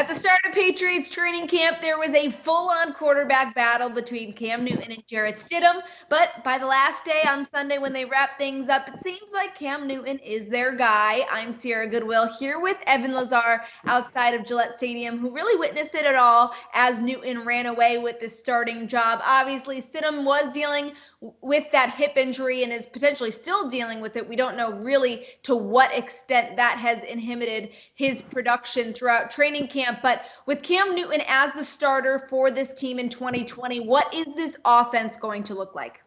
At the start of Patriots training camp, there was a full-on quarterback battle between Cam Newton and Jarrett Stidham, but by the last day on Sunday when they wrap things up, it seems like Cam Newton is their guy. I'm Sierra Goodwill here with Evan Lazar outside of Gillette Stadium, who really witnessed it at all as Newton ran away with the starting job. Obviously, Stidham was dealing with that hip injury and is potentially still dealing with it. We don't know really to what extent that has inhibited his production throughout training camp. But with Cam Newton as the starter for this team in 2020, what is this offense going to look like?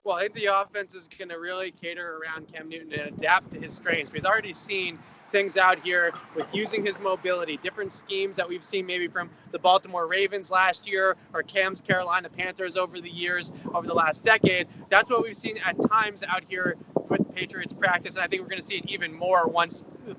Well, I think the offense is going to really cater around Cam Newton and adapt to his strengths. We've already seen things out here with using his mobility, different schemes that we've seen maybe from the Baltimore Ravens last year or Cam's Carolina Panthers over the last decade. That's what we've seen at times out here with Patriots practice, and I think we're going to see it even more once the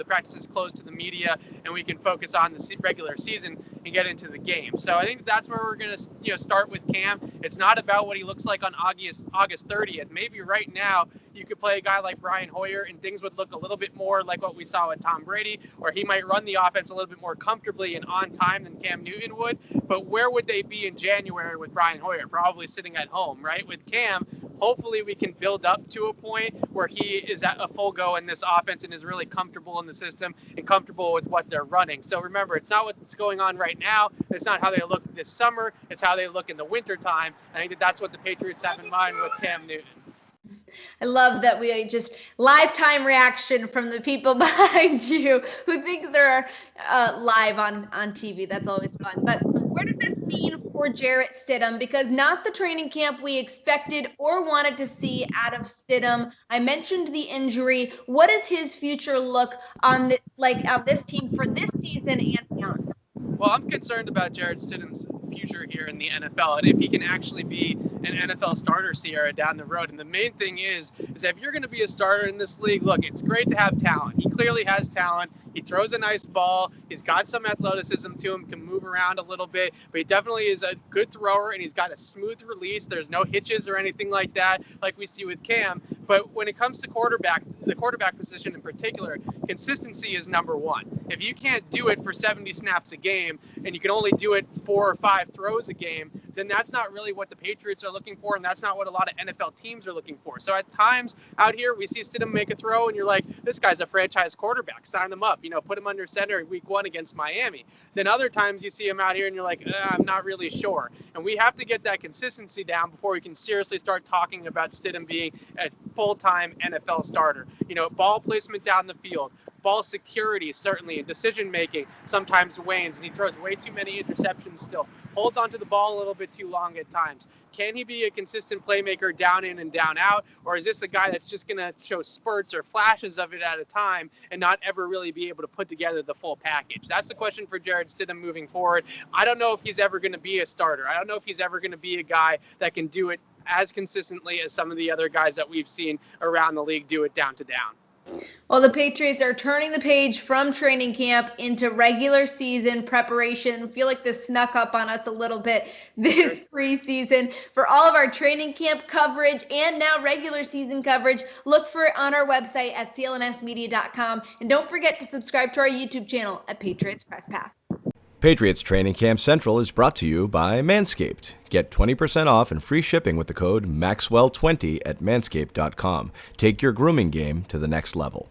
practice is closed to the media and we can focus on the regular season and get into the game. So I think that's where we're going to start with Cam. It's not about what he looks like on August 30th. Maybe right now you could play a guy like Brian Hoyer and things would look a little bit more like what we saw with Tom Brady, or he might run the offense a little bit more comfortably and on time than Cam Newton would. But where would they be in January with Brian Hoyer? Probably sitting at home, right? With Cam, hopefully we can build up to a point where he is at a full go in this offense and is really comfortable in the system and comfortable with what they're running. So remember, it's not what's going on right now. It's not how they look this summer. It's how they look in the wintertime. I think that's what the Patriots have in mind with Cam Newton. I love that we just lifetime reaction from the people behind you who think they're live on TV. That's always fun. But what does this mean for Jarrett Stidham? Because not the training camp we expected or wanted to see out of Stidham. I mentioned the injury. What does his future look on this team for this season and beyond? Well, I'm concerned about Jarrett Stidham's future here in the NFL and if he can actually be an NFL starter, Sierra, down the road. And the main thing is if you're going to be a starter in this league, look, it's great to have talent. He clearly has talent. He throws a nice ball. He's got some athleticism to him, can move around a little bit, but he definitely is a good thrower and he's got a smooth release. There's no hitches or anything like that, like we see with Cam. But when it comes to the quarterback position in particular, consistency is number one. If you can't do it for 70 snaps a game and you can only do it 4 or 5 throws a game, then that's not really what the Patriots are looking for, and that's not what a lot of NFL teams are looking for. So at times out here, we see Stidham make a throw, and you're like, this guy's a franchise quarterback. Sign him up. Put him under center in week 1 against Miami. Then other times you see him out here, and you're like, I'm not really sure. And we have to get that consistency down before we can seriously start talking about Stidham being a full-time NFL starter. Ball placement down the field. Ball security, certainly, and decision-making sometimes wanes, and he throws way too many interceptions still. Holds onto the ball a little bit too long at times. Can he be a consistent playmaker down in and down out, or is this a guy that's just going to show spurts or flashes of it at a time and not ever really be able to put together the full package? That's the question for Jarrett Stidham moving forward. I don't know if he's ever going to be a starter. I don't know if he's ever going to be a guy that can do it as consistently as some of the other guys that we've seen around the league do it down to down. Well, the Patriots are turning the page from training camp into regular season preparation. I feel like this snuck up on us a little bit this preseason. For all of our training camp coverage and now regular season coverage, look for it on our website at clnsmedia.com. And don't forget to subscribe to our YouTube channel at Patriots Press Pass. Patriots Training Camp Central is brought to you by Manscaped. Get 20% off and free shipping with the code MAXWELL20 at manscaped.com. Take your grooming game to the next level.